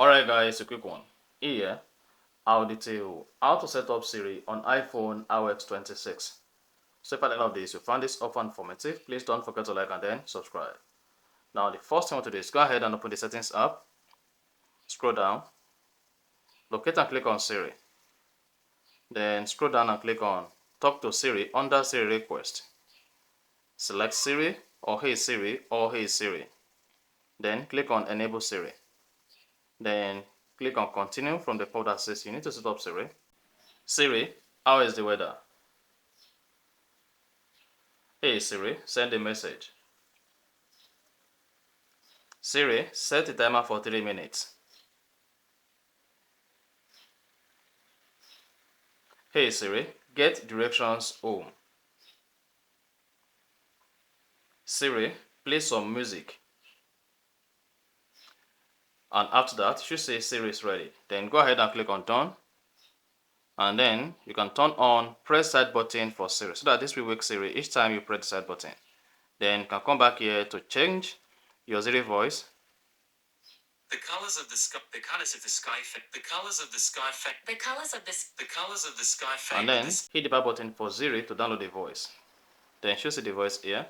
Alright guys, a quick one. Here, I'll detail how to set up Siri on iPhone iOS 26. So if at the end of this you found this often informative, please don't forget to like and then subscribe. Now the first thing I want to do is go ahead and open the settings app, scroll down, locate and click on Siri. Then scroll down and click on Talk to Siri under Siri request. Select Siri or Hey Siri or Hey Siri. Then click on Enable Siri. Then click on Continue from the folder that says you need to set up Siri. Siri, how is the weather? Hey Siri, send a message. Siri, set the timer for 3 minutes. Hey Siri, get directions home. Siri, play some music. And after that, you should say Siri is ready. Then go ahead and click on done. And then you can turn on press side button for Siri so that this will wake Siri each time you press the side button. Then you can come back here to change your Siri voice. The colors of the sky, the colors of the sky, the colors of the sky, the colors of this, the colors of the sky. And then hit the back button for Siri to download the voice. Then you should see the voice here.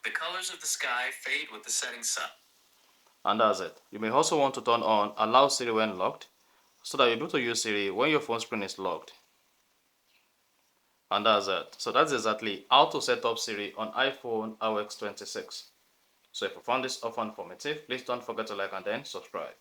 The colors of the sky fade with the setting sun. And that's it. You may also want to turn on allow Siri when locked so that you're able to use Siri when your phone screen is locked. And that's it. So that's exactly how to set up Siri on iPhone iOS 26. So if you found this often informative, please don't forget to like and then subscribe.